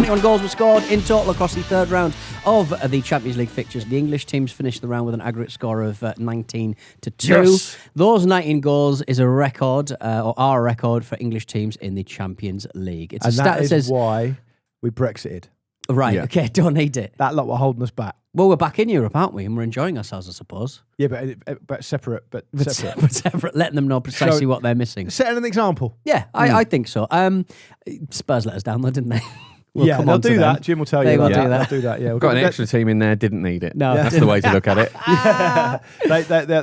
71 goals were scored in total across the third round of the Champions League fixtures. The English teams finished the round with an aggregate score of 19-2. Yes. Those 19 goals is a record, or are a record for English teams in the Champions League. It's And a stat that that is says why we Brexited. right. Yeah. Okay, don't need it. That lot were holding us back. Well, we're back in Europe, aren't we? And we're enjoying ourselves, I suppose. Yeah, but separate. But separate. But separate, letting them know precisely what they're missing. Setting an example. Yeah, I think so. Spurs let us down, though, didn't they? Yeah, come they'll on to do them. that. Jim will tell They you will that. do that. They'll do that. Yeah, we've Got an extra team in there, didn't need it. No. That's the way to look at it.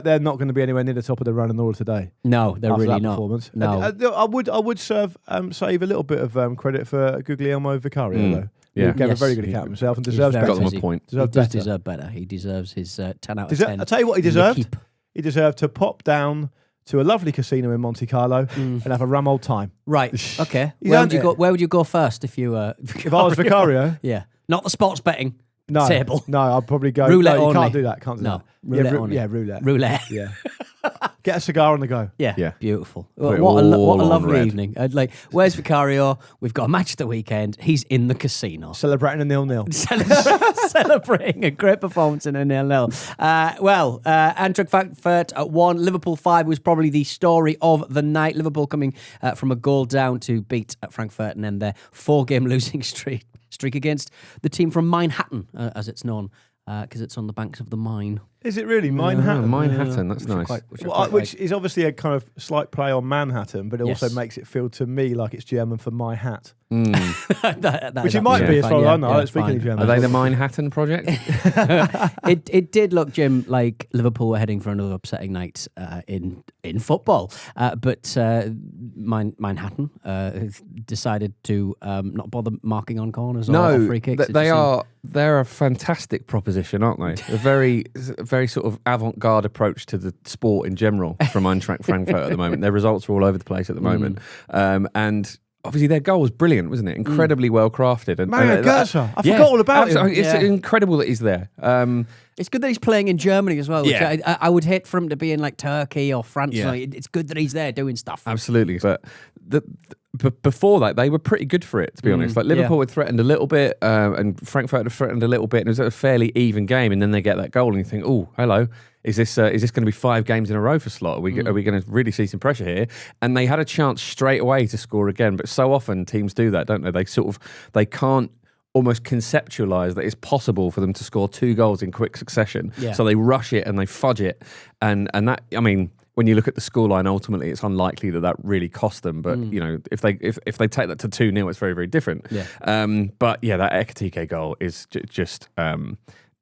They're not going to be anywhere near the top of the run and order today. No, they're after really that not. Performance. No. I would save a little bit of credit for Guglielmo Vicario though. Yeah. He gave Yes. a very good account of himself and He's deserves very better. Got them a busy. point. He Deserves does better. deserve better. He deserves his 10 out of 10. I'll tell you what he in the deserved. keep. He deserved to pop down to a lovely casino in Monte Carlo and have a rum old time. Right, okay. He's Where earned would you it. go? Where would you go first if you If I was Vicario, Yeah. Not the sports betting no, table. no, I'd probably go. Roulette no, you only. can't do that. Can't do No, that. roulette yeah, only. yeah, roulette. Roulette. Yeah. Get a cigar on the go. Yeah, Yeah. beautiful. Put it What a all on lovely red. evening. I'd where's Vicario? We've got a match at the weekend. He's in the casino. Celebrating a 0-0. Celebrating a great performance in a 0-0. Eintracht Frankfurt at 1, Liverpool 5 was probably the story of the night. Liverpool coming from a goal down to beat Frankfurt and then their 4-game losing streak against the team from Manhattan, as it's known, because it's on the banks of the Mine. Is it really Oh, Manhattan? Manhattan, that's nice. Which is obviously a kind of slight play on Manhattan, but it also Yes. makes it feel to me like it's German for my hat. That Which is it might absolutely be as fine, far as yeah, I know. I yeah, don't speak any fine. German. Are they the Manhattan project? It did look, Jim, like Liverpool were heading for another upsetting night in football, but Manhattan decided to not bother marking on corners or free kicks. They're a fantastic proposition, aren't they? A very sort of avant-garde approach to the sport in general from Eintracht Frankfurt at the moment. Their results are all over the place at the moment, and obviously their goal was brilliant, wasn't it? Incredibly well crafted. And Mario Götze. I forgot all about him. It's incredible that he's there. It's good that he's playing in Germany as well. Which Yeah. I would hate for him to be in like Turkey or France. Yeah. It's good that he's there doing stuff. Absolutely, but before that, they were pretty good for it, to be honest. Like Liverpool had threatened a little bit, and Frankfurt had threatened a little bit, and it was a fairly even game. And then they get that goal, and you think, "Oh, hello, is this going to be 5 games in a row for Slot? Are we going to really see some pressure here?" And they had a chance straight away to score again, but so often teams do that, don't they? They can't almost conceptualize that it's possible for them to score 2 goals in quick succession. Yeah. So they rush it and they fudge it, and that, I mean, when you look at the scoreline, ultimately, it's unlikely that really cost them. But you know, if they take that to 2-0, it's very, very different. Yeah. But yeah, that Ekitike goal is just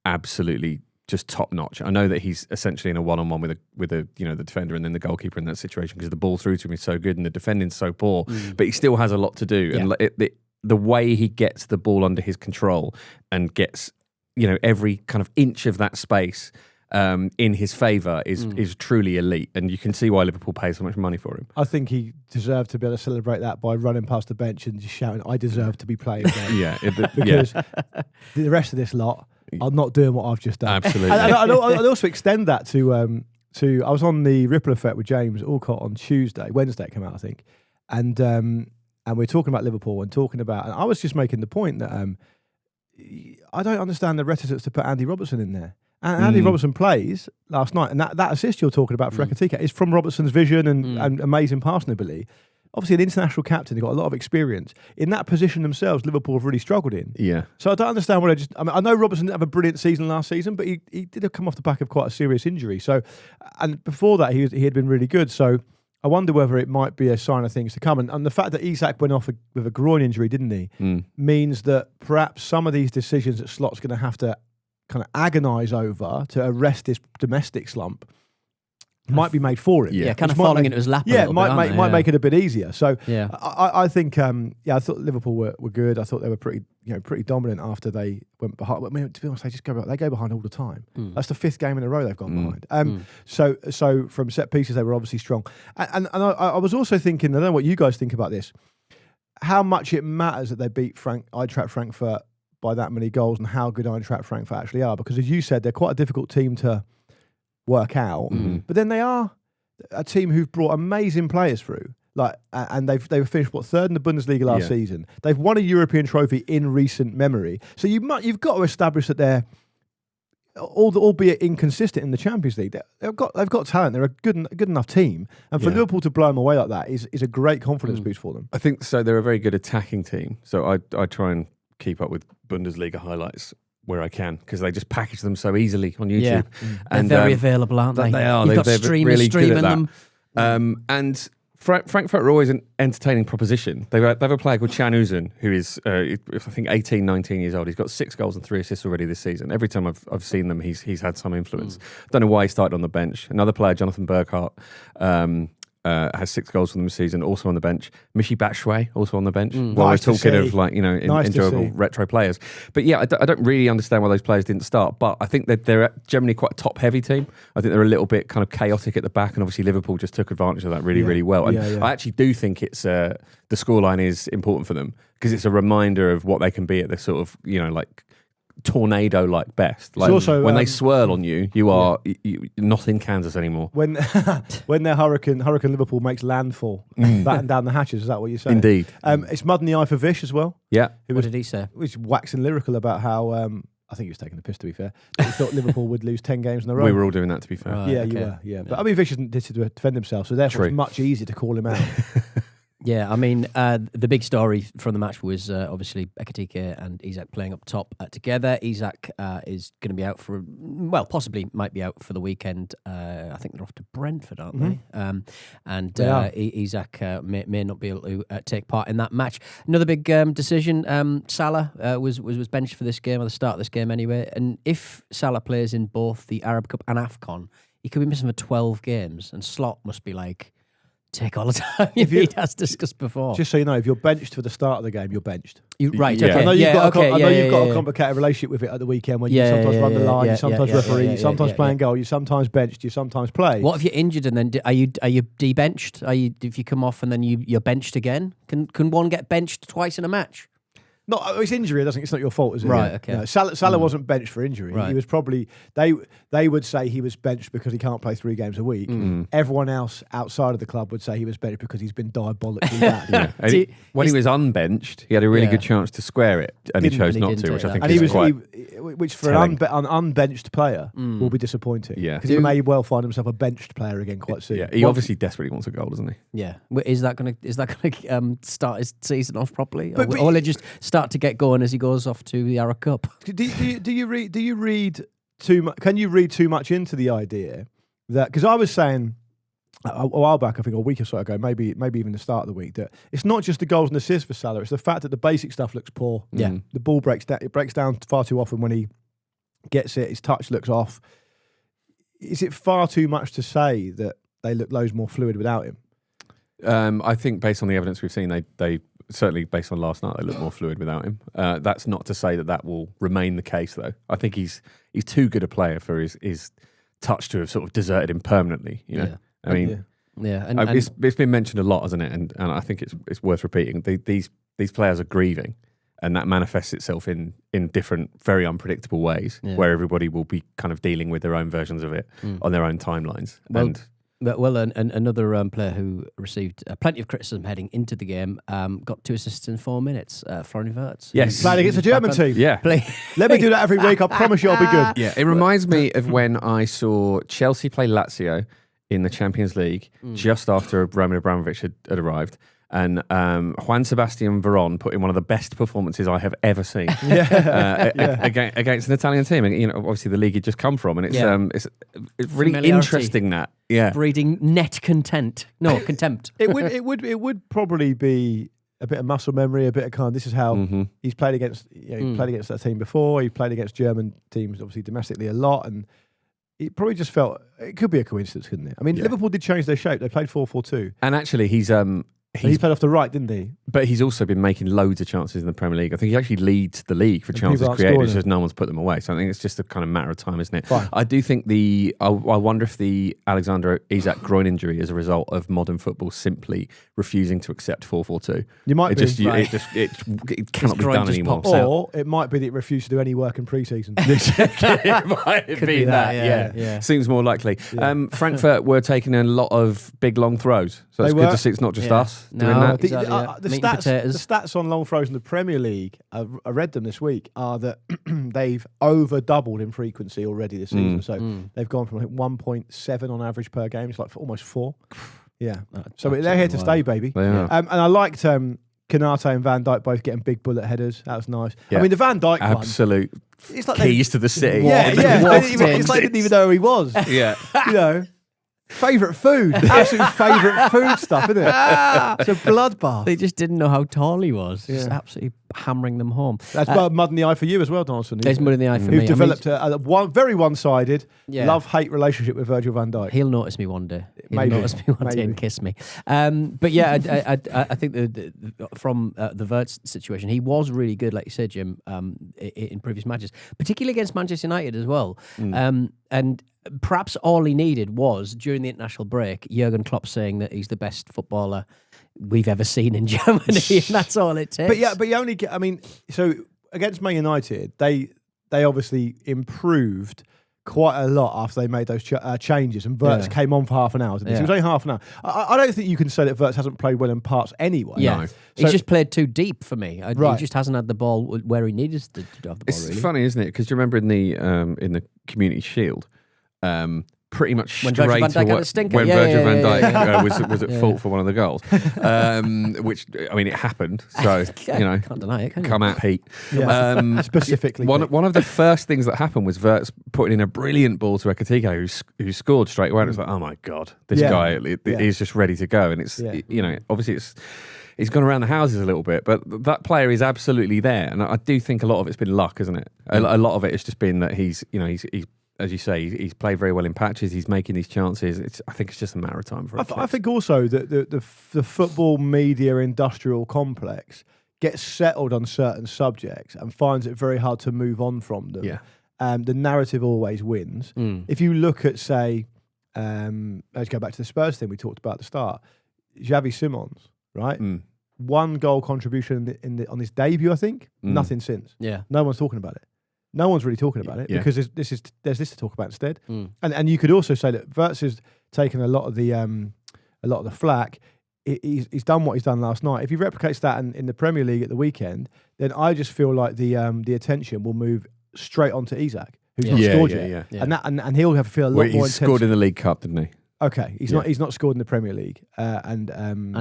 absolutely just top notch. I know that he's essentially in a one-on-one with the defender and then the goalkeeper in that situation because the ball through to him is so good and the defending's so poor. But he still has a lot to do, and the way he gets the ball under his control and gets every kind of inch of that space in his favour is truly elite, and you can see why Liverpool pay so much money for him. I think he deserved to be able to celebrate that by running past the bench and just shouting, "I deserve to be playing there." Because the rest of this lot are not doing what I've just done. Absolutely. And I'd also extend that to I was on the Ripple Effect with James Alcott on Wednesday it came out, I think, and we're talking about Liverpool and I was just making the point that I don't understand the reticence to put Andy Robertson in there. And Andy Robertson plays last night, and that assist you're talking about for Ekitike is from Robertson's vision and amazing passing ability. Obviously, an international captain, they've got a lot of experience. In that position themselves, Liverpool have really struggled in. Yeah. So I don't understand what I know Robertson didn't have a brilliant season last season, but he did come off the back of quite a serious injury. So, and before that, he had been really good. So I wonder whether it might be a sign of things to come. And the fact that Isak went off with a groin injury, didn't he, means that perhaps some of these decisions that Slot's going to have to kind of agonise over to arrest this domestic slump might be made for him. Yeah, kind of falling into his lap. Yeah, might make it a bit easier. So yeah. I think I thought Liverpool were good. I thought they were pretty dominant after they went behind. I mean, to be honest, they go behind all the time. That's the 5th game in a row they've gone behind. So from set pieces they were obviously strong. And I was also thinking, I don't know what you guys think about this, how much it matters that they beat Eintracht Frankfurt by that many goals and how good Eintracht Frankfurt actually are, because as you said, they're quite a difficult team to work out, but then they are a team who've brought amazing players through. And they were finished third in the Bundesliga last season. They've won a European trophy in recent memory. So you've got to establish that they're, albeit inconsistent in the Champions League, they've got talent. They're a good enough team, and for Liverpool to blow them away like that is a great confidence boost for them. I think so. They're a very good attacking team. So I try and keep up with Bundesliga highlights where I can, because they just package them so easily on YouTube. Yeah. And they're very available, aren't they? They are. You've got they're streamers really streaming good at them. And Frankfurt are always an entertaining proposition. They have a player called Can Uzun, who is, I think, 18, 19 years old. He's got 6 goals and 3 assists already this season. Every time I've seen them, he's had some influence. Don't know why he started on the bench. Another player, Jonathan Burkhart, has 6 goals for them this season, also on the bench. Michi Batshuayi, also on the bench. While we're talking of enjoyable retro players. But yeah, I don't really understand why those players didn't start. But I think that they're generally quite a top-heavy team. I think they're a little bit kind of chaotic at the back, and obviously Liverpool just took advantage of that really well. And I actually do think it's the scoreline is important for them, because it's a reminder of what they can be at this sort of tornado-like best. Like also, when they swirl on you, you're not in Kansas anymore. When their Hurricane Liverpool makes landfall, batten down the hatches, is that what you're saying? Indeed. It's mud in the eye for Vish as well. Yeah. What did he say? He was waxing lyrical about how, I think he was taking the piss, to be fair. He thought Liverpool would lose 10 games in a row. We were all doing that, to be fair. Right, you were. Yeah. But I mean, Vish did to defend himself, so therefore it's much easier to call him out. Yeah, I mean, the big story from the match was obviously Ekitike and Isak playing up top together. Isak is going to be out possibly might be out for the weekend. I think they're off to Brentford, aren't they? Isak may not be able to take part in that match. Another big decision, Salah was benched for this game, or the start of this game anyway. And if Salah plays in both the Arab Cup and AFCON, he could be missing for 12 games, and Slot must be like, take all the time. He has discussed before. Just so you know, if you're benched for the start of the game, you're benched. Right, Yeah. okay. I know you've got a a complicated relationship with it at the weekend, when you sometimes run the line, you sometimes referee, you sometimes play in goal, you sometimes benched, you sometimes play. What if you're injured and then are you debenched? If you come off and then you're benched again? Can one get benched twice in a match? No, it's injury. It's not your fault, is it? Right. Okay. No, Salah wasn't benched for injury. Right. He was probably they would say he was benched because he can't play 3 games a week. Everyone else outside of the club would say he was benched because he's been diabolically bad. When he was unbenched, he had a really good chance to square it, and he chose not to, which I think is quite. Which for an unbenched player will be disappointing. Yeah, because he may well find himself a benched player again quite soon. Yeah, he obviously desperately wants a goal, doesn't he? Yeah. Is that gonna start his season off properly, or will it just start to get going as he goes off to the Arab Cup? Do you read too much? Can you read too much into the idea that, because I was saying a while back, I think a week or so ago, maybe even the start of the week, that it's not just the goals and assists for Salah, it's the fact that the basic stuff looks poor. Yeah. The ball breaks down far too often when he gets it. His touch looks off. Is it far too much to say that they look loads more fluid without him? I think based on the evidence we've seen, they certainly, based on last night, they look more fluid without him. That's not to say that will remain the case, though. I think he's too good a player for his touch to have sort of deserted him permanently. You know, I mean, it's been mentioned a lot, hasn't it? And I think it's worth repeating. These players are grieving, and that manifests itself in different, very unpredictable ways, where everybody will be kind of dealing with their own versions of it on their own timelines. Another player who received plenty of criticism heading into the game got 2 assists in 4 minutes. Florian Wirtz. Yes, playing against the German team. Yeah, let me do that every week. I promise you, I'll be good. Yeah, it reminds me of when I saw Chelsea play Lazio in the Champions League just after Roman Abramovich had arrived. And Juan Sebastian Veron put in one of the best performances I have ever seen against an Italian team. And, obviously the league he'd just come from, and it's really interesting that breeding net contempt. It would probably be a bit of muscle memory, a bit of kind of, this is how he's played against. He played against that team before. He played against German teams, obviously domestically a lot, and it probably just felt it could be a coincidence, couldn't it? I mean, Liverpool did change their shape. They played 4-4-2, and actually he's He played off the right, didn't he? But he's also been making loads of chances in the Premier League. I think he actually leads the league for chances people aren't created. scoring It's just no one's put them away. So I think it's just a kind of matter of time, isn't it? Fine. I do think I wonder if the Alexander Isak groin injury is a result of modern football simply refusing to accept 4-4-2. You might be. It cannot be done anymore. Or it might be that it refused to do any work in pre-season. It might be that. Yeah. Seems more likely. Yeah. Frankfurt were taking a lot of big long throws, so it's good to see it's not just us doing that. The stats on long throws in the Premier League, I read them this week, are that they've over doubled in frequency already this season. So they've gone from 1.7 on average per game. It's like almost 4. Yeah. So they're here to stay, baby. They are. And I liked Konate and Van Dijk both getting big bullet headers. That was nice. Yeah. I mean, the Van Dijk absolute one, it's like keys to the city. It's like they didn't even know who he was. Yeah. You know. Favourite food. Absolute favourite food stuff, isn't it? It's a bloodbath. They just didn't know how tall he was. Just absolutely hammering them home. That's mud in the eye for you as well, Donaldson. There's mud in the eye for me. You've developed a very one-sided love-hate relationship with Virgil van Dijk. He'll notice me one day. He'll notice me one day and kiss me. But yeah, I think from the Wirtz situation, he was really good, like you said, Jim, in previous matches, particularly against Manchester United as well. And perhaps all he needed was, during the international break, Jurgen Klopp saying that he's the best footballer we've ever seen in Germany, and that's all it takes. But you only get, I mean, so against Man United, they obviously improved quite a lot after they made those changes, and Wirtz came on for half an hour. It was only half an hour. I don't think you can say that Wirtz hasn't played well in parts anyway. Yeah, no. He's just played too deep for me. He just hasn't had the ball where he needed to have the ball. It's funny, isn't it? Because do you remember in the Community Shield, pretty much when straight Virgil van Dijk had the stinker. when Virgil van Dijk was at fault for one of the goals, which I mean it happened. So can't deny it. Can you? Come at Pete. Yeah. Specifically, one of the first things that happened was Wirtz putting in a brilliant ball to Ekitike, who scored straight away. And it's like, oh my god, this guy is just ready to go. And it's obviously he's gone around the houses a little bit, but that player is absolutely there. And I do think a lot of it's been luck, isn't it? A lot of it has just been that he's as you say, he's played very well in patches. He's making these chances. I think it's just a matter of time for it. I think also that the football media industrial complex gets settled on certain subjects and finds it very hard to move on from them. Yeah. The narrative always wins. If you look at, say, let's go back to the Spurs thing we talked about at the start. Xavi Simons, right? 1 goal contribution on his debut, I think. Nothing since. Yeah. No one's talking about it. No one's really talking about it because there's this to talk about instead. And you could also say that Wirtz has taken a lot of the flack. He's done what he's done last night. If he replicates that in the Premier League at the weekend, then I just feel like the attention will move straight onto Isak, who's not scored yet. And he'll have to feel a lot more intense. He scored in the League Cup, didn't he? Okay, he's not scored in the Premier League, and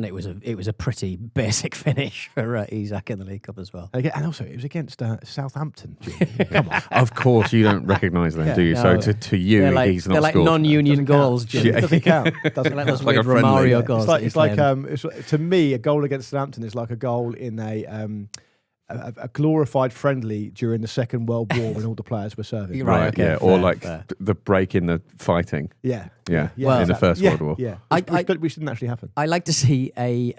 it was a pretty basic finish for Isak in the League Cup as well. And also it was against Southampton. Come on, of course you don't recognise them, do you? No. So to you, he's not they're like scored. non-union goals. Jim. It doesn't count. Doesn't like those like weird a friendly. Romario goals. It's like to me, a goal against Southampton is like a goal in a glorified friendly during the Second World War when all the players were serving. Right, okay, yeah, or like the break in the fighting. Yeah. Well, in the First World War. Yeah, which didn't actually happen. I like to see a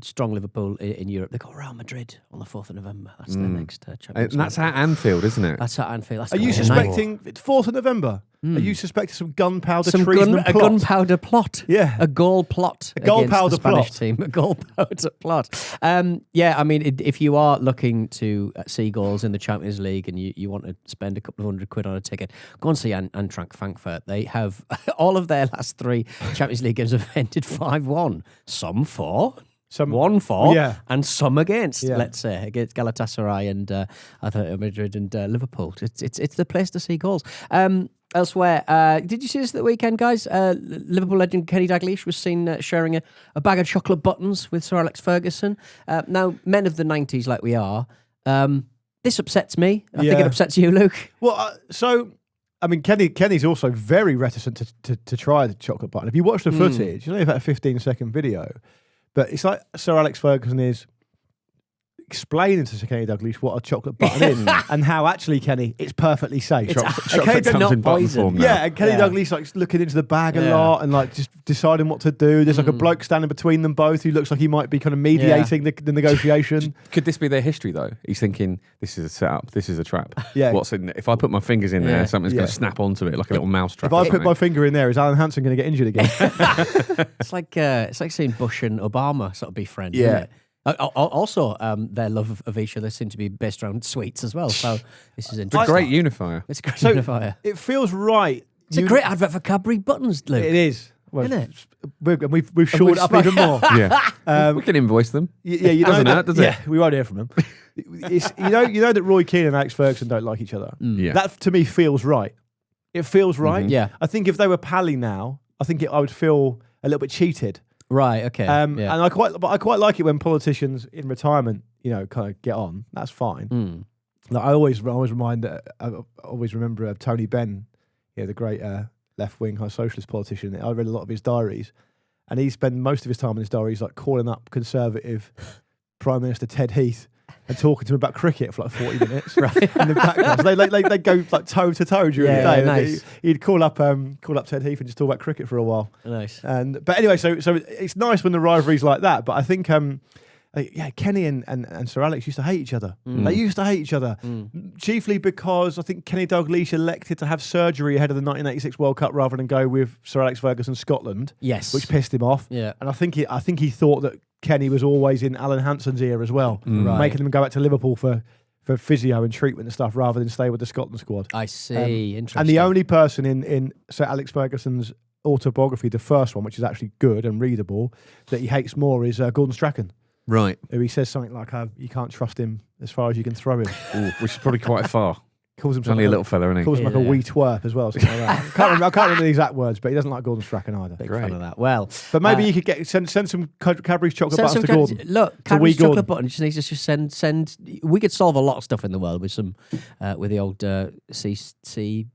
strong Liverpool in Europe. They got Real Madrid on the 4th of November. That's their next Champions And that's at Anfield, isn't it? That's at Anfield. Are you suspecting 4th of November? Are you suspecting some gunpowder treason and a plot? gunpowder plot? Yeah, a goal plot. A gunpowder Spanish plot. team. A goalpowder plot. I mean, if you are looking to see goals in the Champions League and you want to spend a couple of £100 on a ticket, go and see Eintracht Frankfurt. They have all of their last 3 Champions League games have ended 5-1. Some 4. Some 1-4, and some against, let's say, against Galatasaray and Atletico Madrid and Liverpool. It's the place to see goals. Elsewhere, did you see this at the weekend, guys? Liverpool legend Kenny Dalglish was seen sharing a bag of chocolate buttons with Sir Alex Ferguson. Now, men of the 90s like we are, this upsets me. I think it upsets you, Luke. Well, I mean, Kenny's also very reticent to try the chocolate button. If you watch the footage, you know, about a 15-second video, but it's like Sir Alex Ferguson is explaining to Sir Kenny Dalglish what a chocolate button is and how actually, Kenny, it's perfectly safe. Chocolate comes in button form now. Yeah, and Kenny Dalglish like looking into the bag a lot and like just deciding what to do. There's like a bloke standing between them both who looks like he might be kind of mediating the negotiation. Could this be their history though? He's thinking, this is a setup, this is a trap. Yeah. What's in there? If I put my fingers in there, something's going to snap onto it like a little mouse trap. If I put my finger in there, is Alan Hansen going to get injured again? It's like seeing Bush and Obama sort of be friends. Isn't it? Also, their love of each other seem to be based around sweets as well. So this is interesting. It's a great unifier. It's a great unifier. It feels right. It's a great advert for Cadbury buttons, Luke. It is. Well, Isn't it? We've shored up even more. Yeah. We can invoice them. Yeah, you know Doesn't that, hurt, does it? Yeah, we won't hear from them. You know that Roy Keane and Alex Ferguson don't like each other. Yeah. That to me feels right. It feels right. Yeah. I think if they were pally now, I think I would feel a little bit cheated. Right. Okay. And I quite like it when politicians in retirement, kind of get on. That's fine. Like I always remember Tony Benn, the great left wing socialist politician. I read a lot of his diaries, and he spent most of his time in his diaries like calling up Conservative Prime Minister Ted Heath and talking to him about cricket for like 40 minutes. Right. In the background. So they go like toe to toe during the day. Yeah, nice. He'd call up Ted Heath and just talk about cricket for a while. Nice. But anyway, so it's nice when the rivalry's like that. But I think Kenny and Sir Alex used to hate each other. They used to hate each other, chiefly because I think Kenny Dalglish elected to have surgery ahead of the 1986 World Cup rather than go with Sir Alex Ferguson Scotland. Yes. Which pissed him off. Yeah. And I think he thought that Kenny was always in Alan Hansen's ear as well, making him go back to Liverpool for physio and treatment and stuff rather than stay with the Scotland squad. I see. Interesting. And the only person in Sir Alex Ferguson's autobiography, the first one, which is actually good and readable, that he hates more is Gordon Strachan. Right. Who he says something like, you can't trust him as far as you can throw him. Ooh, which is probably quite far. Calls him He's only a little fella, isn't he? Calls him like a wee twerp as well. Something like that. I can't remember the exact words, but he doesn't like Gordon Strachan either. Big fan of that. Well, but maybe you could send some Cadbury's chocolate buttons to Gordon. Look, Cadbury's chocolate button just needs to just send. We could solve a lot of stuff in the world with some with the old CCB.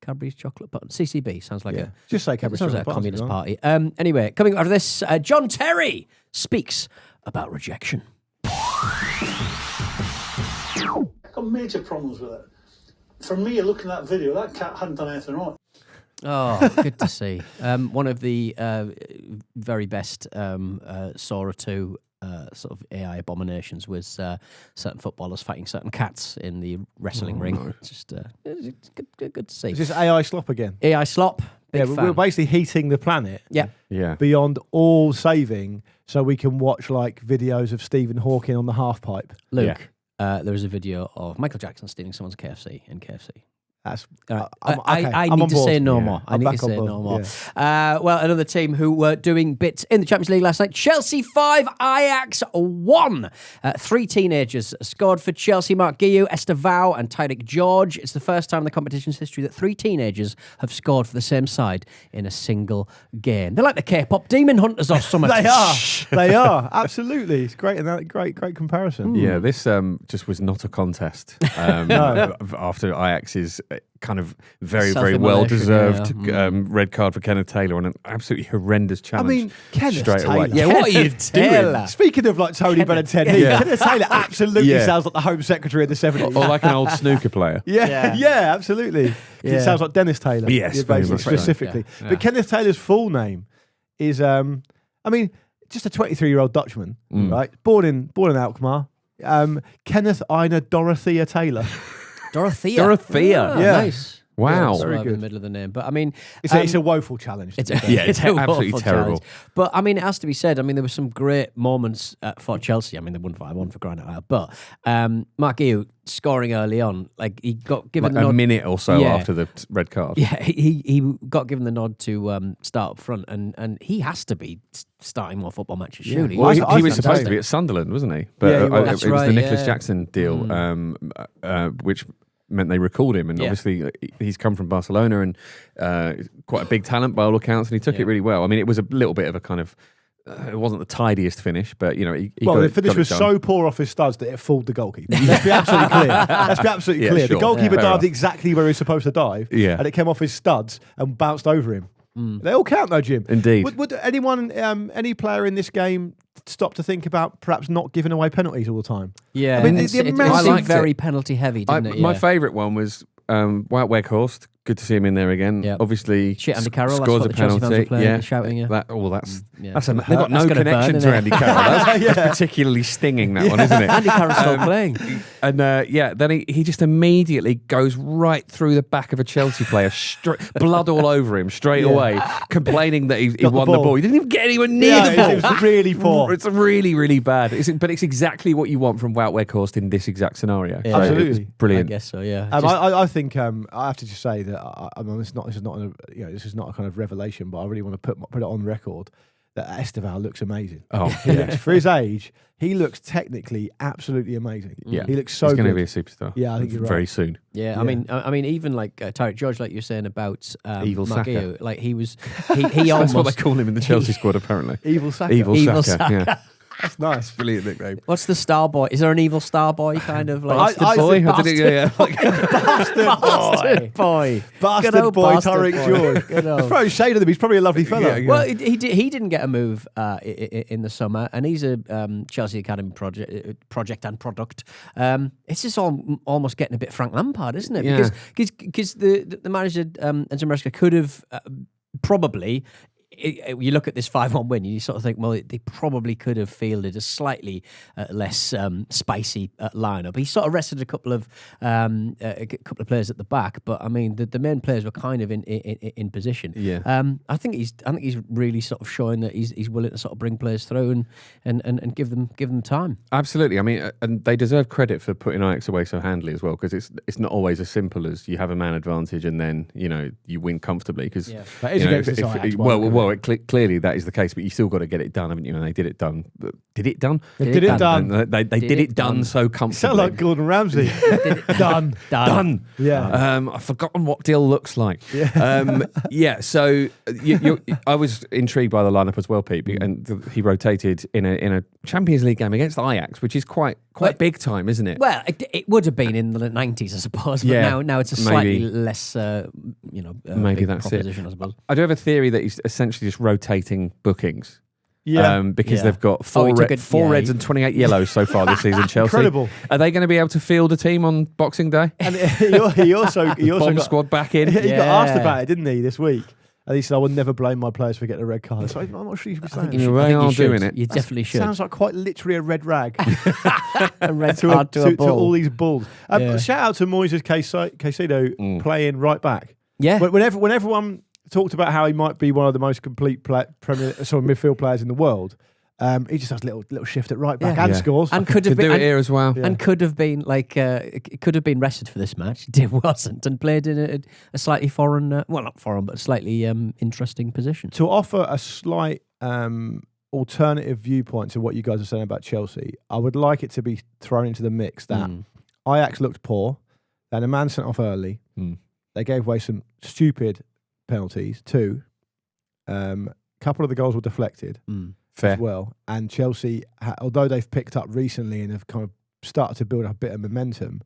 Cadbury's chocolate button. CCB sounds like just say Cadbury's chocolate like a buttons. communist party. Anyway, coming after this, John Terry speaks about rejection. I've got major problems with it. For me, looking at that video, that cat hadn't done anything wrong. Oh, good to see. One of the very best Sora 2 sort of AI abominations was certain footballers fighting certain cats in the wrestling ring. No. It's just it's good to see. Is this AI slop again? AI slop. We're basically heating the planet. Yeah. Beyond all saving, so we can watch like videos of Stephen Hawking on the half pipe. Luke, there was a video of Michael Jackson stealing someone's KFC in KFC. That's. I need to say no more. I need to say no more. Well, another team who were doing bits in the Champions League last night. Chelsea 5, Ajax 1. 3 teenagers scored for Chelsea. Mark Guiu, Estevao and Tyrick George. It's the first time in the competition's history that 3 teenagers have scored for the same side in a single game. They're like the K-pop Demon Hunters or something. They are. Absolutely. It's great. And great comparison. Yeah, this just was not a contest. After Ajax's kind of very, very well-deserved red card for Kenneth Taylor on an absolutely horrendous challenge. I mean, Kenneth straight Taylor. away. Yeah, what are you doing? Speaking of like Tony Benn and Ted Heath, Kenneth Taylor absolutely sounds like the Home Secretary of the 70s. Or like an old snooker player. Yeah, absolutely. It sounds like Dennis Taylor. Yes, specifically. Yeah. But Kenneth Taylor's full name is, just a 23-year-old Dutchman, right? Born in Alkmaar. Kenneth Einar Dorothea Taylor. Dorothea. Yeah. Nice. Wow. Very good. In the middle of the name. But I mean... It's a woeful challenge. It's absolutely terrible. Challenge. But I mean, it has to be said, I mean, there were some great moments for Chelsea. I mean, they won 5-1 for crying out loud. But Mark Guiu scoring early on, like he got given like a minute or so after the red card. Yeah, he got given the nod to start up front, and he has to be starting more football matches, surely. Well, he was supposed to be at Sunderland, wasn't he? But it was the Nicholas Jackson deal, which meant they recalled him, and obviously he's come from Barcelona and quite a big talent by all accounts, and he took it really well. I mean, it was a little bit of a kind of it wasn't the tidiest finish, but you know, the finish was so poor off his studs that it fooled the goalkeeper. Let's be absolutely clear. Sure. The goalkeeper dived exactly where he was supposed to dive, and it came off his studs and bounced over him. They all count though, Jim. Indeed. Would anyone, any player in this game stop to think about perhaps not giving away penalties all the time? Yeah, I mean, it seemed very penalty heavy, didn't it? Yeah. My favourite one was Wout Weghorst. Good to see him in there again. Yep. Obviously, Shit, Andy Carroll. scores That's a what the Chelsea fans penalty. were playing, Yeah, shouting. Yeah. They've got no connection to Andy Carroll. That's particularly stinging, that one, isn't it? Andy Carroll's still playing. And then he just immediately goes right through the back of a Chelsea player, blood all over him straight away, complaining that he won the ball. He didn't even get anywhere near the ball. It was really poor. It's really, really bad. But it's exactly what you want from Wout Weghorst in this exact scenario. Yeah. So Absolutely. it was brilliant. I guess so. Yeah. I think I have to just say that this is not a kind of revelation, but I really want to put it on record that Esteval looks amazing. Oh, For his age, he looks technically absolutely amazing. Yeah, he looks so he's good. going to be a superstar. Yeah, I think you're right. Very soon. Yeah, Yeah. I mean, even like Tyreek George, like you're saying about Evil Marquinhos, Saka. like he almost. That's what they call him in the Chelsea squad, apparently. Evil Saka. Evil Saka. Saka. Yeah. That's nice. Brilliant nickname. What's the star boy? Is there an evil star boy kind of like I Boy, think I didn't- yeah. bastard boy? Good Bastard old boy, bastard Tyreek boy. George. Good old- Throw shade at him. He's probably a lovely fellow. Yeah. Well, he didn't get a move in the summer, and he's a Chelsea Academy project and product. It's just almost getting a bit Frank Lampard, isn't it? Yeah. Because the manager Enzo Maresca could have probably. You look at this 5-1 win, and you sort of think, well, they probably could have fielded a slightly less spicy lineup. He sort of rested a couple of players at the back, but I mean, the main players were kind of in position. Yeah. I think he's really sort of showing that he's willing to sort of bring players through and give them time. Absolutely. I mean, and they deserve credit for putting Ajax away so handily as well, because it's not always as simple as you have a man advantage and then you win comfortably. Because That is against this Ajax one, clearly that is the case, but you still got to get it done, haven't you? And they did it done. Did it done? They did it done. And they did it done so comfortably. Sound like Gordon Ramsay. Done. Yeah. I've forgotten what Dill looks like. Yeah. So I was intrigued by the lineup as well, Pete, and he rotated in a Champions League game against Ajax, which is quite big time, isn't it? Well, it would have been in the 90s, I suppose, but Yeah, now it's a slightly maybe. less, Maybe big that's it. proposition, I suppose. I do have a theory that he's essentially just rotating bookings. Yeah. Because Yeah. they've got Oh, he took four reds and 28 yellows so far this season, Chelsea. Incredible. Are they going to be able to field a team on Boxing Day? And he also Bomb got, squad back in. he got Yeah. asked about it, didn't he, this week? And he said, I would never blame my players for getting a red card. So I'm not sure you should be saying You that. should- They I think are you should. doing it. You definitely should. Sounds like quite literally a red rag A red to, card to a to ball. all these balls. Yeah. Shout out to Moises Caicedo playing right back. Yeah. When everyone talked about how he might be one of the most complete midfield players in the world, he just has a little shift at right back Yeah. and Yeah. scores. And could have Could been do it here as well. Yeah. and could have been could have been rested for this match. It wasn't, and played in a slightly foreign, not foreign, but a slightly interesting position. To offer a slight alternative viewpoint to what you guys are saying about Chelsea, I would like it to be thrown into the mix that Ajax looked poor, they had a man sent off early, they gave away some stupid penalties too. Couple of the goals were deflected Fair. as well, and Chelsea, although they've picked up recently and have kind of started to build up a bit of momentum,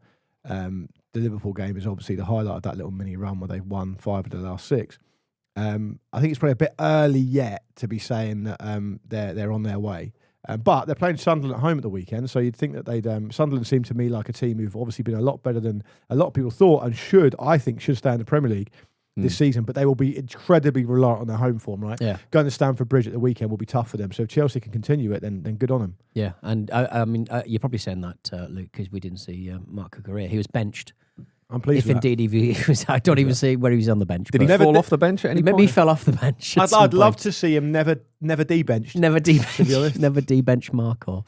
the Liverpool game is obviously the highlight of that little mini run where they've won 5 of the last 6. I think it's probably a bit early yet to be saying that they're on their way. But they're playing Sunderland at home at the weekend, so you'd think that they'd... Sunderland seem to me like a team who've obviously been a lot better than a lot of people thought and should stay in the Premier League this season, but they will be incredibly reliant on their home form, right? Yeah. Going to Stamford Bridge at the weekend will be tough for them, so if Chelsea can continue it, then good on them. Yeah, and I mean, you're probably saying that, Luke, because we didn't see Marco Correa. He was benched. I'm pleased If with that. indeed he was, I don't even see where he was on the bench. Did he but fall off the bench at any maybe point? he fell off the bench. I'd love to see him never de-benched. Never be honest. never de-bench Marco.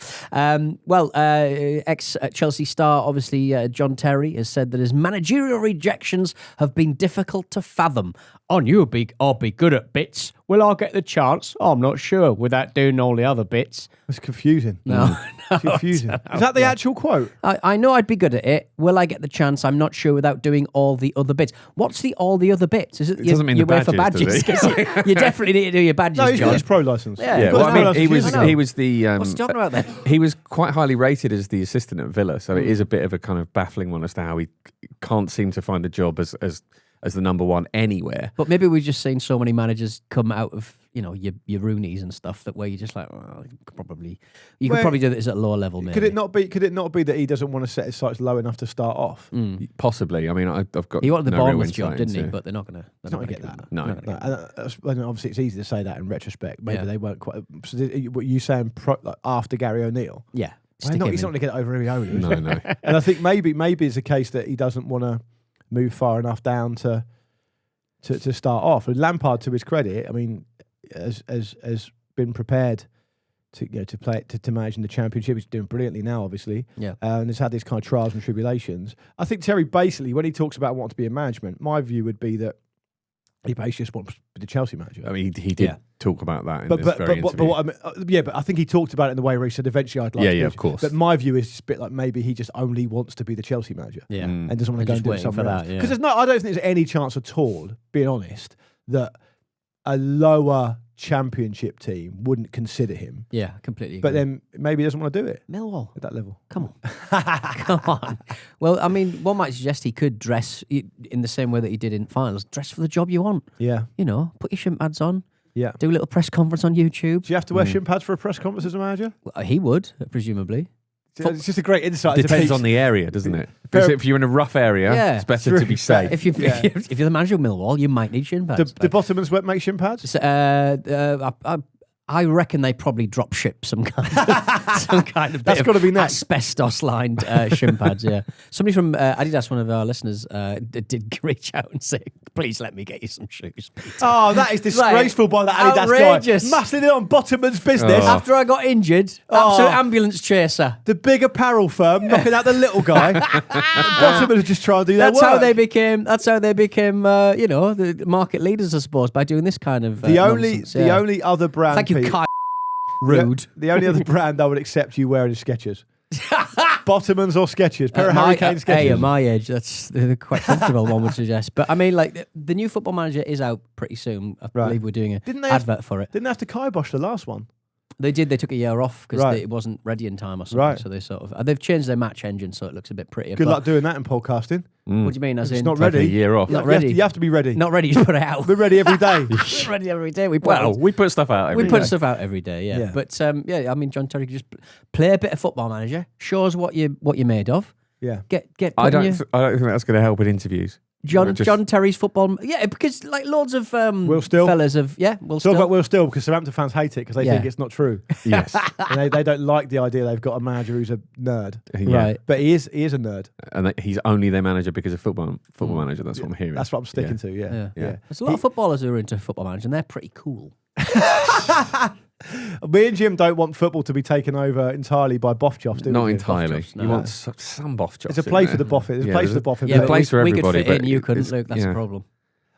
Ex-Chelsea star, obviously, John Terry, has said that his managerial rejections have been difficult to fathom. I knew I'll be good at bits. Will I get the chance? I'm not sure, without doing all the other bits. It's confusing. No, It's confusing. Is that the actual quote? I know I'd be good at it. Will I get the chance? I'm not sure without doing all the other bits. What's all the other bits? Is it doesn't mean you the wear for badges, badges? does it? 'Cause you definitely need to do your badges, No, he's got John. his pro license. Yeah, Yeah, He's well, got I mean, his he pro was license. he was the What's he talking about then? he was quite highly rated as the assistant at Villa, so it is a bit of a kind of baffling one as to how he can't seem to find a job as as the number one anywhere. But maybe we've just seen so many managers come out of, your Rooneys and stuff that where you're just like, you could probably do this at a lower level. Maybe. Could it not be that he doesn't want to set his sights low enough to start off? Possibly. I mean, I've got. He wanted the no real Bournemouth job, insight didn't he? into- But they're not going to get that. No. And obviously, it's easy to say that in retrospect. Maybe Yeah. they weren't quite. So what you saying after Gary O'Neill? Yeah. He's not going to get it over Rioli. No. And I think maybe it's a case that he doesn't want to move far enough down to start off. And Lampard, to his credit, I mean, has been prepared to play to manage in the Championship. He's doing brilliantly now, obviously. Yeah. And has had these kind of trials and tribulations. I think Terry basically, when he talks about wanting to be in management, my view would be that he basically just wants to be the Chelsea manager. I mean, he did talk about that in this very interview. But what I mean, but I think he talked about it in the way where he said eventually I'd like to be. Yeah, of course. But my view is just a bit like maybe he just only wants to be the Chelsea manager. Yeah. And doesn't want to go and do it somewhere else. Yeah. Because I don't think there's any chance at all, being honest, that a lower Championship team wouldn't consider him. Yeah, completely. But agree. then maybe he doesn't want to do it Millwall. at that level. Come on. Come on. Well, I mean, one might suggest he could dress in the same way that he did in finals. Dress for the job you want. Yeah. Put your shin pads on. Yeah. Do a little press conference on YouTube. Do you have to wear shin pads for a press conference as a manager? Well, he would, presumably. It's just a great insight. Depends on the area, doesn't it? If you're in a rough area, Yeah, it's better to be safe. If you're the manager of Millwall, you might need shin pads. Do Bottomans make shin pads? So, I reckon they probably drop ship some kind of That's got to be next. asbestos lined shin pads. Yeah, somebody from Adidas, one of our listeners, did reach out and say, "Please let me get you some shoes." Oh, that is disgraceful by that Adidas outrageous. guy. Muscling it on Bottomans business. After I got injured, absolute ambulance chaser. The big apparel firm knocking out the little guy. Bottomans just trying to do their That's work. how they became. The market leaders, I suppose, by doing this kind of. The nonsense. only other brand. Thank you, Pete, Kai. Rude. The only other brand I would accept you wearing is Skechers. Bottomans or Skechers. Pair of Harry Kane Skechers. Hey, at my age, that's the quite comfortable, one would suggest. But I mean, like, the new Football Manager is out pretty soon. I believe we're doing an advert for it. Didn't they have to kibosh the last one? They did. They took a year off because Right. it wasn't ready in time or something. Right. So they sort of they've changed their match engine so it looks a bit prettier. Good But luck doing that in podcasting. What do you mean? As It's in not Take ready. a year off. Not You have to- ready. You have to be ready. not ready to put it out. We're ready every day. Not ready every day. We put stuff out every we put day. stuff out every day. Yeah. Yeah. But I mean, John Terry could just play a bit of Football Manager, show us what you're made of. Yeah. Get. I don't you- think that's going to help in interviews. John Just- John Terry's football. Yeah, because like loads of Will Still? fellas have Will Talk Still. about Will Still because Southampton fans hate it because they Yeah. think it's not true. Yes. And they don't like the idea they've got a manager who's a nerd. Yeah. Right. But he is a nerd. And that he's only their manager because of football manager. That's what I'm hearing. That's what I'm sticking to. Yeah. Yeah. Yeah. There's a lot of footballers who are into Football Manager, and they're pretty cool. Me and Jim don't want football to be taken over entirely by boff chops, do we? Not Jim? entirely. Boff chops, no. You want some boff chops. There's a place for the boff. There's a place for the boff. Yeah, but place for we everybody, could fit in. but You couldn't, it's- Luke. That's yeah. the problem.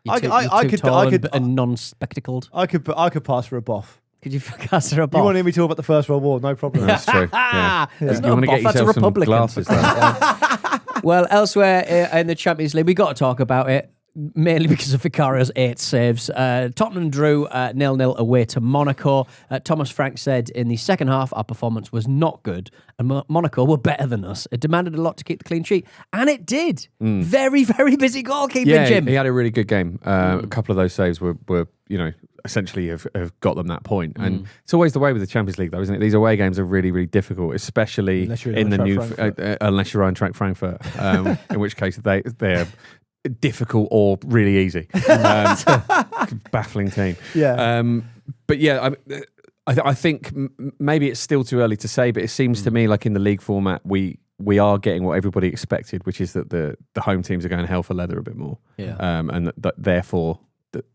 I You're too could- tall I could- and non-spectacled. I could pass for a boff. Could you cast her a You ball? want to hear me talk about the First World War? No problem. That's true. Yeah. There's You no want to boff, get that's a yourself some Republican. glasses. Though. Well, elsewhere in the Champions League, we got to talk about it. Mainly because of Vicario's 8 saves. Tottenham drew 0-0 away to Monaco. Thomas Frank said in the second half, our performance was not good and Monaco were better than us. It demanded a lot to keep the clean sheet. And it did. Very, very busy goalkeeping, Yeah, Jim. he had a really good game. A couple of those saves were essentially have got them that point. And it's always the way with the Champions League, though, isn't it? These away games are really, really difficult, especially Unless you're in the new, Eintracht unless you're Eintracht Frankfurt, in which case they're difficult or really easy. Baffling team. Yeah. But yeah, I think maybe it's still too early to say, but it seems to me like in the league format, we are getting what everybody expected, which is that the home teams are going hell for leather a bit more. Yeah. And that therefore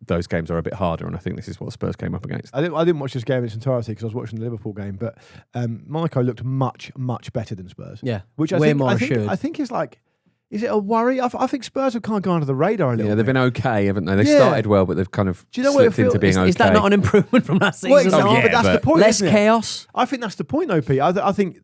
those games are a bit harder. And I think this is what Spurs came up against. I didn't watch this game in its entirety because I was watching the Liverpool game, but Monaco looked much, much better than Spurs. Yeah. Which Way more assured. I think is like, is it a worry? I think Spurs have kind of gone under the radar a little Yeah, bit. they've been okay, haven't they? They Yeah. started well, but they've kind of Do you know what it slipped into feels- being okay. Is that not an improvement from last season? Well, exactly, yeah, but that's the but point. Less isn't it? chaos? I think that's the point, though, Pete. I think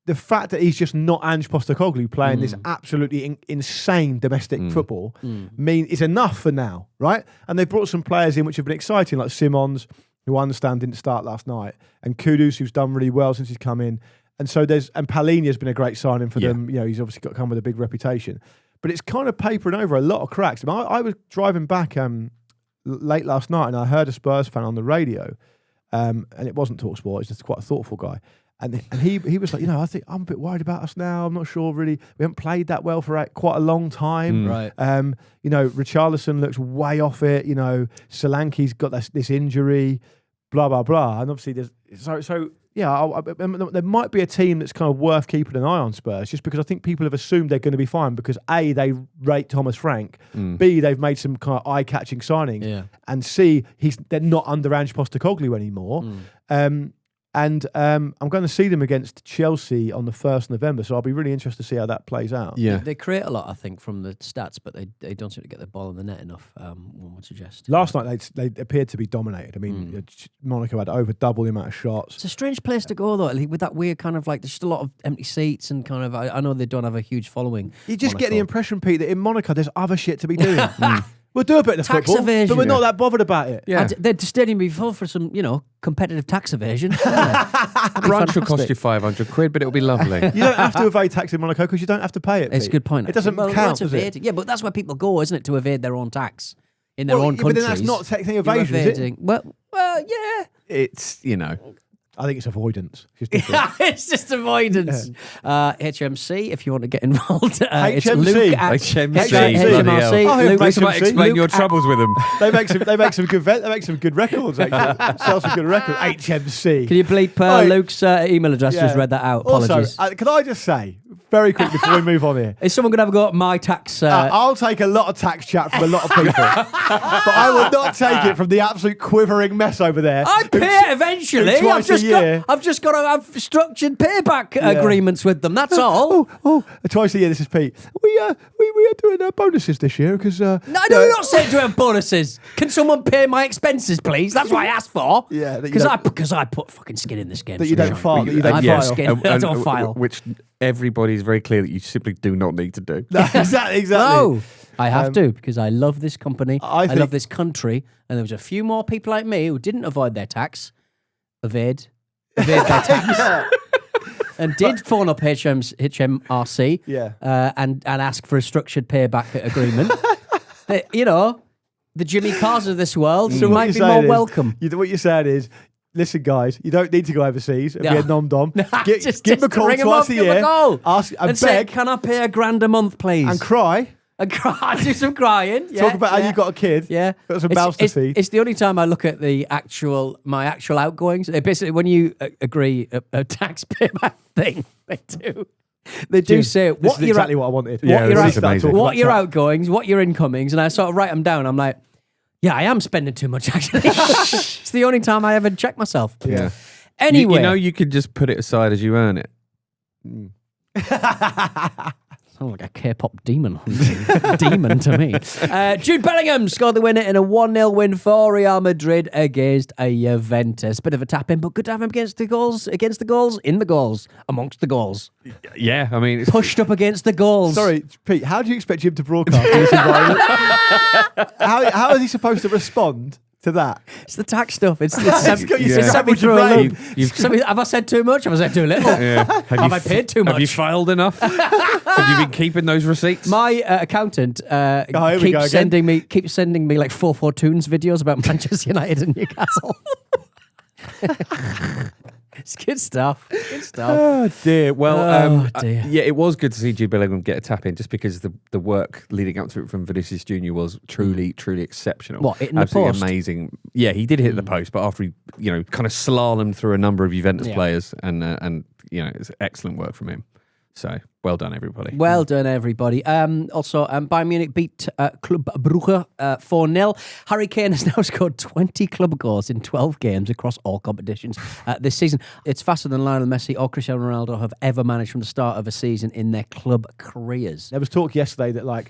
the fact that he's just not Ange Postecoglou playing this absolutely insane domestic football is enough for now, right? And they've brought some players in which have been exciting, like Simons, who I understand didn't start last night, and Kudus, who's done really well since he's come in. And so Palhinha's been a great signing for them. You know, he's obviously come with a big reputation. but it's kind of papering over a lot of cracks. I was driving back late last night, and I heard a Spurs fan on the radio, and it wasn't TalkSport. It's just quite a thoughtful guy. And he was like, I think I'm a bit worried about us now. I'm not sure really. We haven't played that well for quite a long time. Right. Richarlison looks way off it. Solanke's got this injury, blah, blah, blah. And obviously there might be a team that's kind of worth keeping an eye on Spurs, just because I think people have assumed they're going to be fine because A, they rate Thomas Frank, B, they've made some kind of eye-catching signings, and C, they're not under Ange Postecoglou anymore. And I'm going to see them against Chelsea on the 1st of November, so I'll be really interested to see how that plays out. Yeah. They create a lot, I think, from the stats, but they don't seem to get the ball in the net enough, one would suggest. Last night, they appeared to be dominated. I mean, Monaco had over double the amount of shots. It's a strange place to go, though, with that weird kind of there's just a lot of empty seats and kind of, I know they don't have a huge following. You just get the impression, Pete, that in Monaco, there's other shit to be doing. We'll do a bit of tax football, evasion, but we're not that bothered about it. Yeah. The stadium would be full for some, competitive tax evasion. Brunch will cost you £500, but it'll be lovely. You don't have to evade tax in Monaco because you don't have to pay it. It's a good point. It doesn't count, does it? Yeah, but that's where people go, isn't it, to evade their own tax in their own countries. But then that's not technically evasion, is it? Well, yeah. It's, I think it's avoidance. It's just avoidance. HMC, if you want to get involved. It's HMC. Luke at HMRC. Luke might explain your troubles with them. They make some good records. Actually, sell some good records. HMC. Can you bleep Luke's email address? Just read that out. Apologies. Also, can I just say very quickly before we move on here? Is someone going to have a go at my tax? I'll take a lot of tax chat from a lot of people, but I will not take it from the absolute quivering mess over there. I pay it eventually. I've just got to have structured payback agreements with them. That's all. Twice a year. This is Pete. We are doing bonuses this year because. No, you're not saying to have bonuses. Can someone pay my expenses, please? That's what I asked for. Yeah, because I put fucking skin in this game. That you don't file. That you don't file. skin. I don't file. Which everybody's very clear that you simply do not need to do. No, exactly. No, I have to because I love this company. I love this country, and there was a few more people like me who didn't avoid their tax, evade their tax, and did phone up HMRC, and ask for a structured payback agreement. The Jimmy Carrs of this world might be more welcome. What you're saying is, listen, guys, you don't need to go overseas and be a nom-dom. Give them a call twice a year. Ask and beg. Say, can I pay £1,000 a month, please? And cry. Do some crying. Talk about how you got a kid. Yeah. Got some mouths to feed. It's the only time I look at my actual outgoings. Basically, when you agree a tax payback thing, they do say what you're exactly what I wanted. What your outgoings, what your incomings, and I sort of write them down. I'm like, yeah, I am spending too much, actually. It's the only time I ever check myself. Yeah. Anyway. You could just put it aside as you earn it. Sounds like a K-pop demon demon to me. Jude Bellingham scored the winner in a 1-0 win for Real Madrid against Juventus. Bit of a tap in, but good to have him amongst the goals. Yeah, I mean, pushed up against the goals. Sorry, Pete, how do you expect him to broadcast in this environment? How is he supposed to respond to that? It's the tax stuff. It's sent me through a loop. Have I said too much? Have I said too little? Have I paid too much? Have you filed enough? Have you been keeping those receipts? My accountant keeps sending me like 4-4 Tunes videos about Manchester United and Newcastle. It's good stuff. Oh dear. Well, dear. Yeah, it was good to see Jude Bellingham get a tap in, just because the work leading up to it from Vinicius Junior was truly exceptional. What, hitting the absolutely post? Amazing. Yeah, he did hit the post, but after he kind of slalomed through a number of Juventus players, and it's excellent work from him. So well done, everybody. Well done, everybody. Also, Bayern Munich beat Club Brugge 4-0. Harry Kane has now scored 20 club goals in 12 games across all competitions this season. It's faster than Lionel Messi or Cristiano Ronaldo have ever managed from the start of a season in their club careers. There was talk yesterday that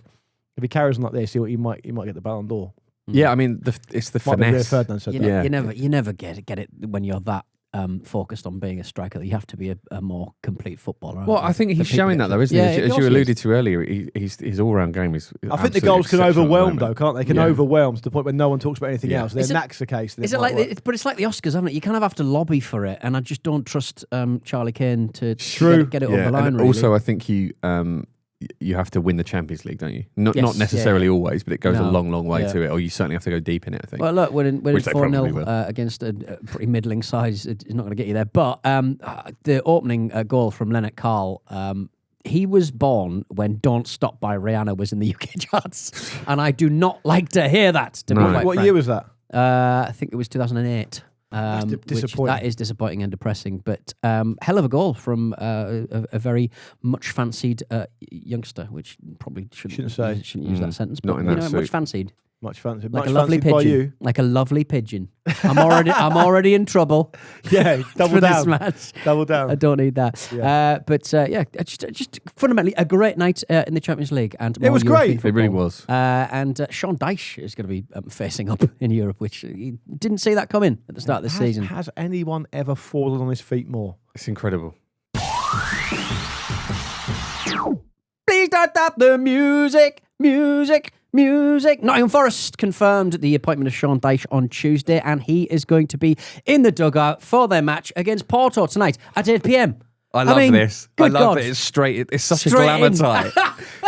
if he carries on like this, he might get the Ballon d'Or. Yeah, I mean it's the finesse. You never get it when you're that focused on being a striker. You have to be a more complete footballer. Well, I think he's showing that though, isn't he? As you alluded to earlier, his all-round game is. I think the goals can overwhelm though, can't they? Can overwhelm to the point where no one talks about anything else. Then that's the case. Is it like? But it's like the Oscars, isn't it? You kind of have to lobby for it, and I just don't trust Charlie Kane to get it over the line. And really. also, I think you have to win the Champions League, don't you? Not Yes. necessarily always, but it goes a No. long way Yeah. to it. Or you certainly have to go deep in it, I think. Well, look, winning Which they 4-0 probably will. against a pretty middling side is not going to get you there. But the opening goal from Leonard Carl, he was born when Don't Stop by Rihanna was in the UK charts. And I do not like to hear that, to be No. quite What frank. year was that? I think it was 2008. Which disappointing. that is disappointing and depressing, but hell of a goal from a very much fancied youngster, which probably shouldn't use that sentence. Not But in you that know, suit. much fancied, Much fancied. like Much a lovely fancied by pigeon, you. like a lovely pigeon. I'm already in trouble. Yeah, double for down. this match. Double down. I don't need that. Yeah. But just fundamentally a great night in the Champions League, and It was more European great. It really football. was. And Sean Dyche is going to be facing up in Europe, which he didn't see that coming at the start of this season. Has anyone ever fallen on his feet more? It's incredible. Please don't stop the music. Nottingham Forest confirmed the appointment of Sean Dyche on Tuesday, and he is going to be in the dugout for their match against Porto tonight at 8 p.m. I love mean, this. I good love God. that it's straight. It's such Straight a glamour in. tie.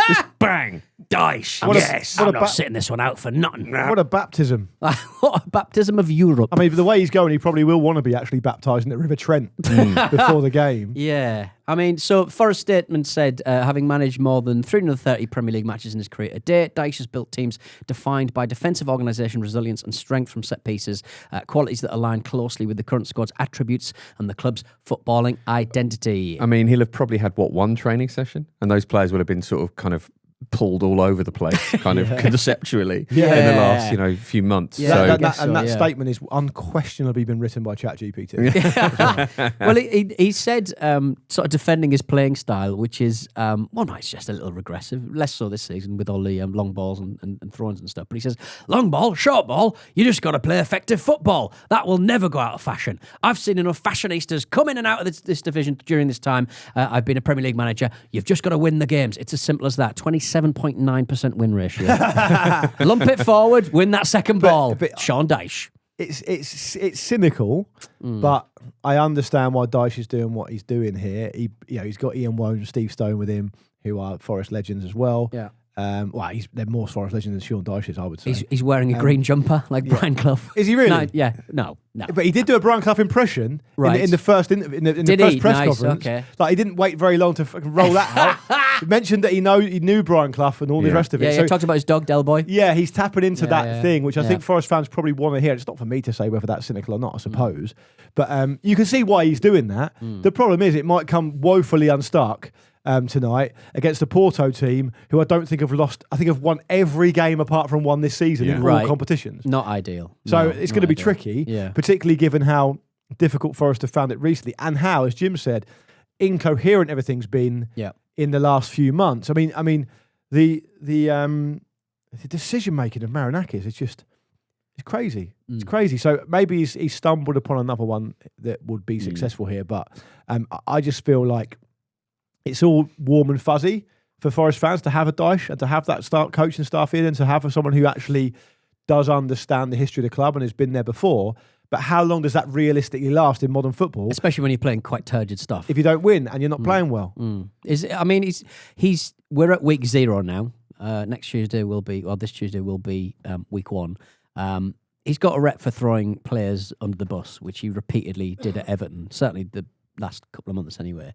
Just bang. Dyche. What a- Yes, what I'm a not ba- sitting this one out for nothing. What a baptism. What a baptism of Europe. I mean, the way he's going, he probably will want to be actually baptised in the River Trent before the game. Yeah. I mean, so Forest statement said, having managed more than 330 Premier League matches in his career to date, Dyche has built teams defined by defensive organisation, resilience and strength from set pieces, qualities that align closely with the current squad's attributes and the club's footballing identity. I mean, he'll have probably had, one training session? And those players will have been sort of kind of pulled all over the place, kind of conceptually in the last, few months. Yeah, So I guess so, that yeah. statement is unquestionably been written by ChatGPT. Well, he said, sort of defending his playing style, which is, it's just a little regressive, less so this season with all the long balls and throw-ins and stuff. But he says, long ball, short ball, you just got to play effective football. That will never go out of fashion. I've seen enough fashionistas come in and out of this division during this time. I've been a Premier League manager. You've just got to win the games. It's as simple as that. 27.9% win ratio. Lump it forward, win that second ball. but- Sean Dyche. It's cynical, but I understand why Dyche is doing what he's doing here. He's got Ian Woan and Steve Stone with him, who are Forest legends as well. Yeah. They're more Forest legends than Sean Dyche is, I would say. He's wearing a green jumper like Brian Clough. Is he really? No, yeah. No. But he did do a Brian Clough impression Right. in the first in the Did first he? press Nice, conference. okay. Like he didn't wait very long to fucking roll that out. He mentioned that he knew Brian Clough and all the Yeah. rest of it. Yeah, So talked about his dog, Del Boy. yeah, he's tapping into that yeah, thing, which I yeah. think Forest fans probably want to hear. It's not for me to say whether that's cynical or not, I suppose. But you can see why he's doing that. The problem is it might come woefully unstuck tonight against a Porto team who I don't think have lost. I think have won every game apart from one this season in all Right. competitions. Not ideal. So No, it's not going to be ideal. tricky, Yeah. particularly given how difficult Forest have found it recently and how, as Jim said, incoherent everything's been Yeah. in the last few months. I mean, the decision making of Marinakis is just it's crazy. It's crazy. So maybe he's stumbled upon another one that would be successful here, but I just feel like it's all warm and fuzzy for Forest fans to have a Dyche and to have that coaching staff in and to have someone who actually does understand the history of the club and has been there before. But how long does that realistically last in modern football Especially when you're playing quite turgid stuff. if you don't win and you're not playing well? We're at week 0 now. Next Tuesday will be, this Tuesday will be week 1. He's got a rep for throwing players under the bus, which he repeatedly did at Everton. Certainly the last couple of months anyway.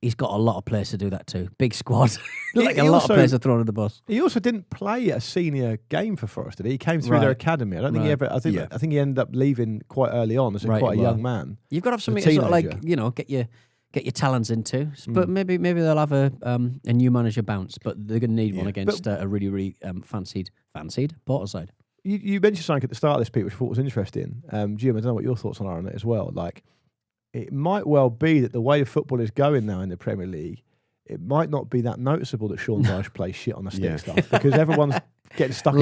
He's got a lot of players to do that too. Big squad. Like He a lot also- of players are thrown under the bus. He also didn't play a senior game for Forest, did he? He came through their Right. academy. I don't think he Right. ever. I think he ended up leaving quite early on as Right, quite a well. young man. You've got to have As a something to sort of like, teenager. get your talents into. But maybe they'll have a new manager bounce, but they're going to need one against a really, really fancied Porto side. You mentioned something at the start of this, Pete, which I thought was interesting. Jim, I don't know what your thoughts are on it as well. Like, it might well be that the way football is going now in the Premier League, it might not be that noticeable that Sean Dyche plays shit on the stick Yeah. stuff because everyone's getting stuck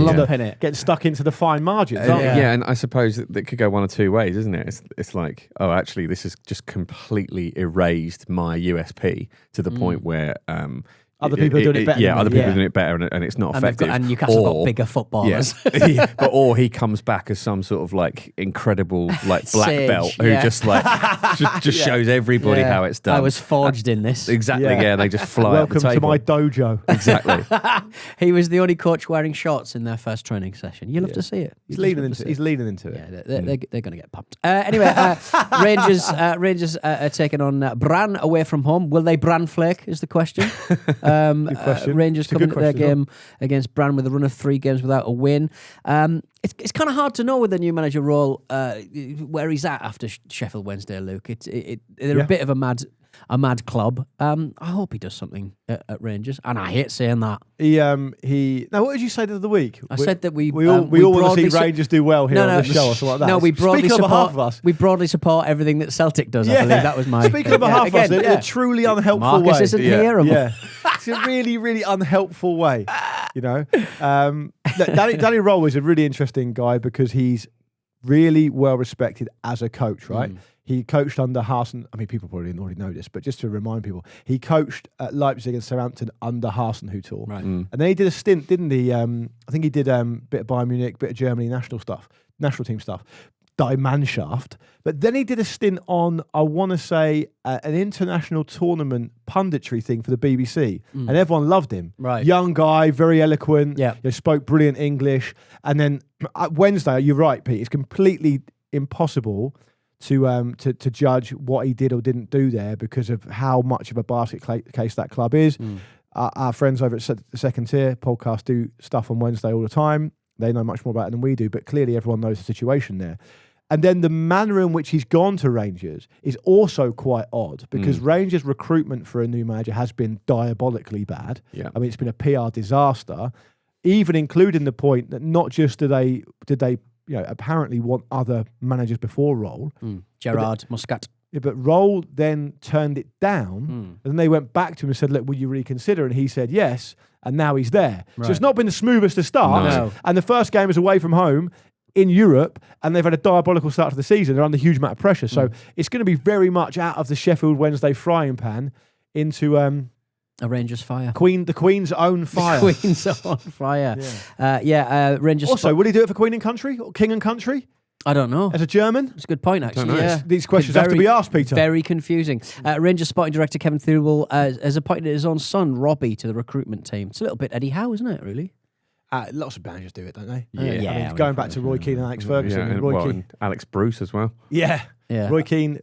into the fine margins, aren't Yeah. they? And I suppose that could go one of two ways, isn't it? It's like, oh, actually, this has just completely erased my USP to the point where Other people are doing it better. Yeah, than other me. people are doing it better, and it's not effective. And Newcastle got bigger footballers. Yeah, or he comes back as some sort of like incredible like black Sage, belt who just like just shows everybody how it's done. I was forged in this. Exactly. Yeah, they just fly. Welcome up the to table. my dojo. Exactly. He was the only coach wearing shorts in their first training session. You'll have to see it. He's leaning into it. Yeah, they're going to get pumped. Anyway, Rangers are taking on Brann away from home. Will they Brann flake is the question. Good question. Rangers It's a coming good to their question, game against Brann with a run of 3 games without a win. It's kind of hard to know with the new manager role where he's at after Sheffield Wednesday, Luke. They're a bit of a mad club. I hope he does something at Rangers, and I hate saying that. Now, what did you say the other week? I said that we all want to see broadly Rangers do well here on the show or something like that. No, we broadly Speaking on behalf support. of us. We broadly support everything that Celtic does. I believe that was my. Speaking on behalf of us, in a truly unhelpful Marcus way. isn't here. Yeah, it's a really, really unhelpful way. You know, Danny Rohl is a really interesting guy because he's really well respected as a coach, right? He coached under Hasen. I mean, people probably already know this, but just to remind people, he coached at Leipzig and Southampton under Hasenhüttl. Right. And then he did a stint, didn't he? I think he did a bit of Bayern Munich, bit of Germany national team stuff, Die Mannschaft. But then he did a stint on, I want to say, an international tournament punditry thing for the BBC, and everyone loved him. Right. Young guy, very eloquent. Yeah. Spoke brilliant English. And then Wednesday, you're right, Pete. It's completely impossible to judge what he did or didn't do there because of how much of a basket case that club is. Our friends over at Second Tier podcast do stuff on Wednesday all the time. They know much more about it than we do, but clearly everyone knows the situation there. And then the manner in which he's gone to Rangers is also quite odd because Rangers' recruitment for a new manager has been diabolically bad. Yeah. I mean, it's been a PR disaster, even including the point that not just did they apparently want other managers before Rohl. Gerard Muscat. Yeah, but Rohl then turned it down, and then they went back to him and said, "Look, will you reconsider?" And he said yes, and now he's there. Right. So it's not been the smoothest of starts. No. And the first game is away from home in Europe, and they've had a diabolical start to the season. They're under a huge amount of pressure, so it's going to be very much out of the Sheffield Wednesday frying pan into A Rangers fire. the Queen's own fire. Queen's on fire. Rangers. Also, will he do it for Queen and Country or King and Country I don't know. as a German? It's a good point, actually. know. Yeah. These questions have to be asked, Peter. Very confusing. Rangers sporting director Kevin Thirlwell has appointed his own son, Robbie, to the recruitment team. It's a little bit Eddie Howe, isn't it, really? Lots of managers do it, don't they? Yeah. I mean, going back to Roy Keane and Alex Ferguson. Yeah, and Roy Keane. and Alex Bruce as well. Yeah. Yeah. Roy Keane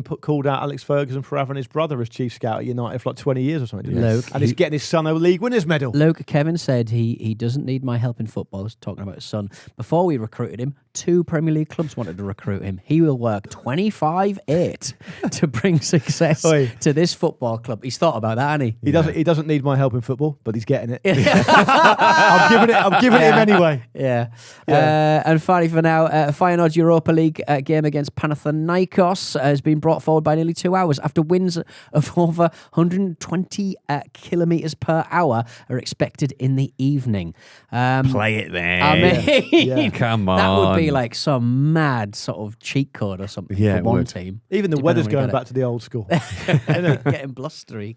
called out Alex Ferguson for having his brother as chief scout at United for like 20 years or something. didn't he? Luke, and he's getting his son a league winners medal. Luke, Kevin said he doesn't need my help in football. He's talking about his son. Before we recruited him, 2 Premier League clubs wanted to recruit him. He will work 25/8 to bring success Oi. to this football club. He's thought about that, hasn't he? He doesn't need my help in football, but he's getting it. I'm giving it him anyway. Yeah. And finally, for now, Feyenoord's Europa League game against Panathinaikos has been brought forward by nearly 2 hours after winds of over 120 kilometres per hour are expected in the evening. Play it then. I mean, Come on. that would be like some mad sort of cheat code or something Yeah, for it one would. team. Even the Depending weather's on when you going get back to the old school.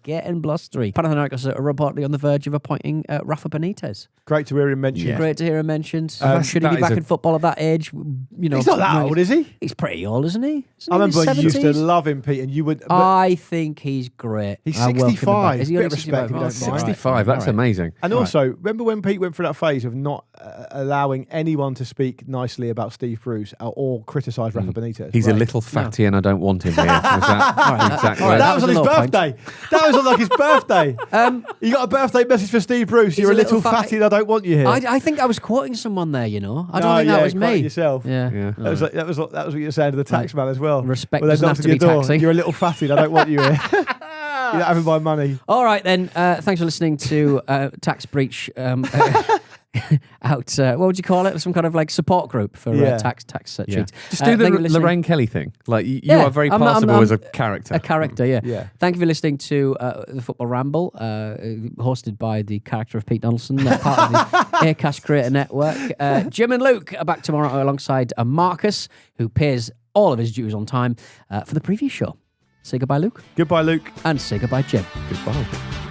getting blustery. Panathinaikos are reportedly on the verge of appointing Rafa Benitez. Great to hear him mentioned. Yeah. Great to hear him mentioned. Should he that be is back a- in football at that age? You know, He's not that old, is he? He's pretty old, isn't he? Isn't I he in his remember you used to 70s? love him, Pete, and you would. but- I think he's great. He's I welcome him back. 65. Is he Bit only of 65? respect, Oh, don't mind. 65. That's amazing. And also, remember when Pete went through that phase of not allowing anyone to speak nicely about Steve Bruce or criticise Rafa Benitez? He's a little fatty and I don't want him here. Was that exactly? all right, That was on his a low point. birthday. That was on like his birthday. You got a birthday message for Steve Bruce. You're a little fatty and I don't want you here. I think I was quoting someone there, you know. I don't No, think that was quite me. yourself. Yeah. Yeah. That was what you were saying to the tax man as well. Respect When they doesn't knocked have on to your be door, taxing. You're a little fatty and I don't want you here. You're not having my money. All right, then. Thanks for listening to Tax Breach what would you call it? Some kind of like support group for tax cheats. Just do the thank you for listening. Lorraine Kelly thing. Like you Yeah, are very I'm- passable I'm- as a character. A character, yeah. Yeah. Thank you for listening to the Football Ramble, hosted by the character of Pete Donaldson, part of the Aircash Creator Network. Jim and Luke are back tomorrow alongside Marcus, who pays all of his dues on time for the preview show. Say goodbye, Luke. Goodbye, Luke. And say goodbye, Jim. Goodbye.